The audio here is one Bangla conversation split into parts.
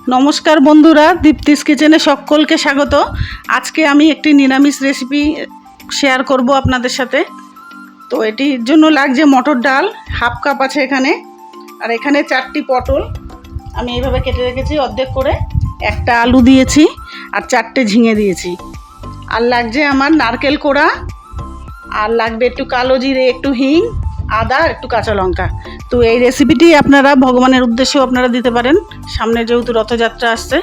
নমস্কার বন্ধুরা, দীপ্তিস কিচেনে সকলকে স্বাগত। আজকে আমি একটি নিরামিষ রেসিপি শেয়ার করব আপনাদের সাথে। তো এটির জন্য লাগছে মটর ডাল, হাফ কাপ আছে এখানে, আর এখানে 4টি পটল আমি এইভাবে কেটে রেখেছি অর্ধেক করে, একটা আলু দিয়েছি আর 4টে ঝিঙে দিয়েছি। আর লাগছে আমার নারকেল কোড়া, আর লাগবে একটু কালো জিরে, একটু হিং, আদা, একটু কাঁচা লঙ্কা। তো এই রেসিপিটি আপনারা ভগবানের উদ্দেশ্যেও আপনারা দিতে পারেন, সামনে যেহেতু রথযাত্রা আসছে।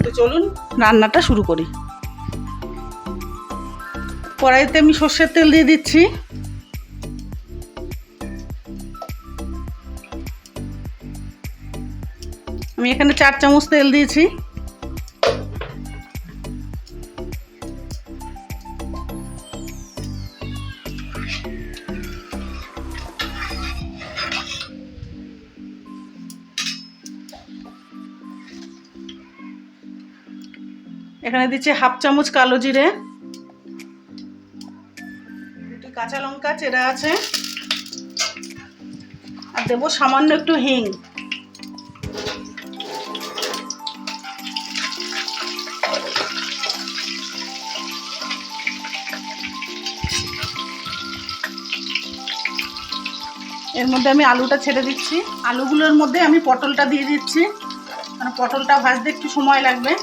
তো চলুন রান্নাটা শুরু করি। কড়াইতে আমি সর্ষের তেল দিয়ে দিচ্ছি। আমি এখানে 4 চামচ তেল দিয়েছি। এখানে দিচ্ছি হাফ চামচ কালো জিরে, একটু কাঁচা লঙ্কা চেরা আছে, আর দেবো সামান্য একটু হিং। এর মধ্যে আমি আলুটা ছেড়ে দিচ্ছি। আলুগুলোর মধ্যে আমি পটলটা দিয়ে দিচ্ছি, কারণ পটলটা ভাজতে একটু সময় লাগবে।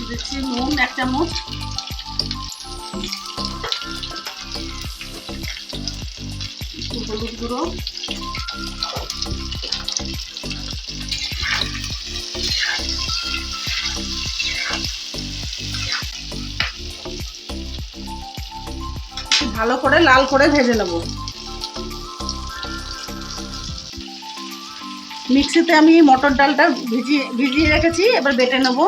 দিচ্ছি নুন 1 চামচ, হলুদ গুঁড়ো, ভালো করে লাল করে ভেজে নেব। মিক্সিতে আমি মটর ডালটা ভিজিয়ে রেখেছি, এবার বেটে নেব।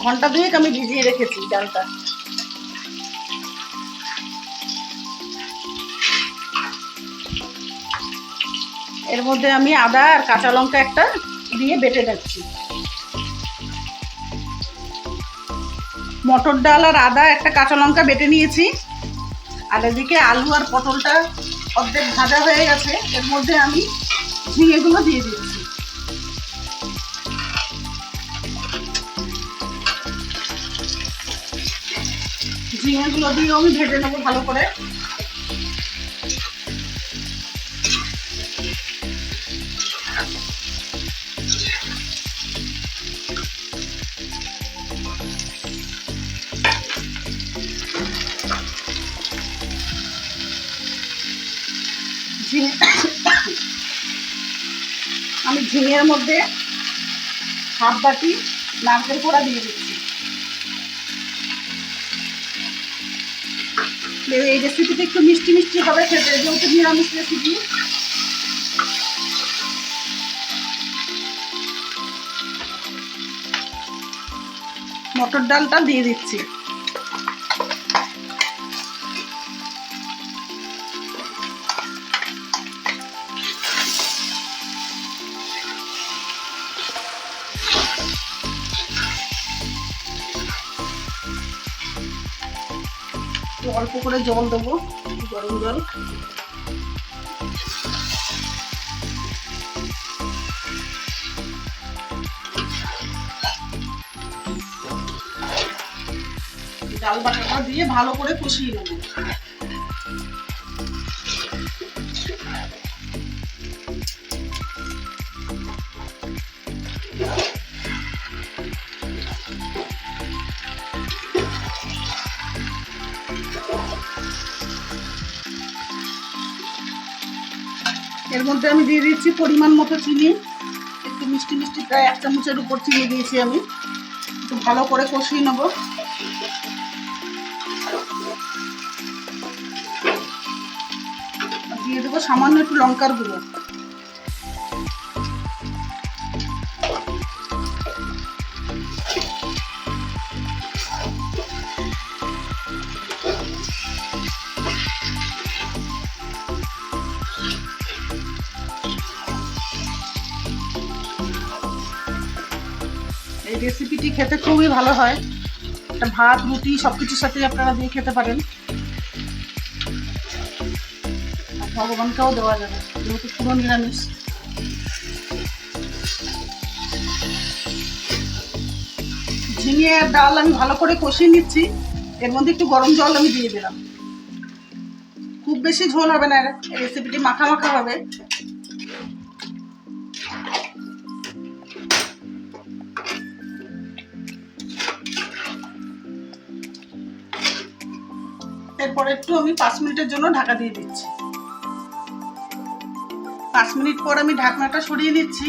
ঘন্টা 2 আমি ভিজিয়ে রেখেছি ডালটা। এর মধ্যে আমি আদা আর কাঁচা লঙ্কা একটা দিয়ে বেটে নিচ্ছি। মটর ডাল আর আদা, একটা কাঁচা লঙ্কা বেটে নিয়েছি। আর এদিকে আলু আর পটলটা অর্ধেক ভাজা হয়ে গেছে, এর মধ্যে আমি ঝিঙেগুলো দিয়ে দিচ্ছি। ঝিঙেগুলো দিয়েও আমি ভেজে নেবো ভালো করে। আমি ঝিঙের মধ্যে হাফ বাটি নারকেল কোড়া দিয়ে দিচ্ছি। এই রেসিপিটা একটু মিষ্টি মিষ্টি হবে খেতে, যেহেতু নিরামিষ রেসিপি। মটর ডালটা দিয়ে দিচ্ছি। অল্প করে জল দেবো, গরম জল। ডাল বাটাটা দিয়ে ভালো করে কষিয়ে নেব। এর মধ্যে আমি দিয়ে দিচ্ছি পরিমাণ মতো চিনি, একটু মিষ্টি মিষ্টি, প্রায় 1 চামচের উপর চিনি দিয়েছি আমি। একটু ভালো করে কষিয়ে নেব। দিয়ে দেবো সামান্য একটু লঙ্কার গুঁড়ো। এই রেসিপিটি খেতে খুবই ভালো হয়, এটা ভাত রুটি সব কিছুর সাথে আপনারা দিয়ে খেতে পারেন, আর ভগবানকেও দেওয়া যাবে যেহেতু পুরো নিরামিষ। ঝিঙে আর ডাল আমি ভালো করে কষিয়ে নিচ্ছি, এর মধ্যে একটু গরম জল আমি দিয়ে দিলাম। খুব বেশি ঝোল হবে না, রেসিপিটি মাখা মাখা হবে। এরপর একটু আমি 5 মিনিটের জন্য ঢাকা দিয়ে দিচ্ছি। 5 মিনিট পর আমি ঢাকনাটা সরিয়ে নিচ্ছি।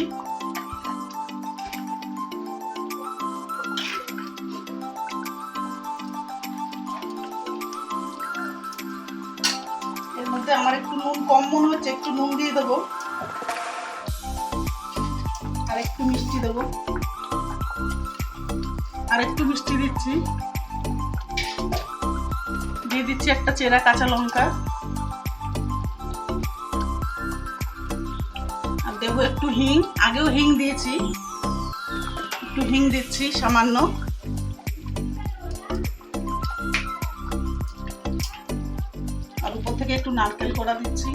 এর মধ্যে আমার একটু নুন কম মনে হচ্ছে, একটু নুন দিয়ে দেবো, আর একটু মিষ্টি দেবো, আর একটু মিষ্টি দিচ্ছি, দিয়ে দিচ্ছি একটা চেরা কাঁচা লঙ্কা, আর দেবো একটু হিং, আগেও হিং দিয়েছি, একটু হিং দিচ্ছি সামান্য, আর উপর থেকে একটু নারকেল কোড়া দিচ্ছি।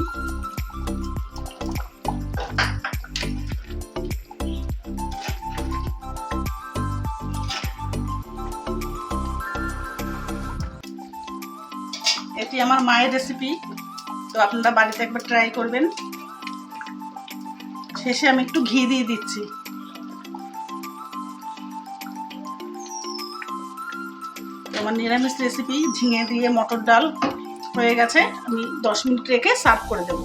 এটি আমার মায়ের রেসিপি, তো আপনারা বাড়িতে একবার ট্রাই করবেন। শেষে আমি একটু ঘি দিয়ে দিচ্ছি। আমার নিরামিষ রেসিপি ঝিঙে দিয়ে মটর ডাল হয়ে গেছে, আমি 10 মিনিট রেখে সার্ভ করে দেবো।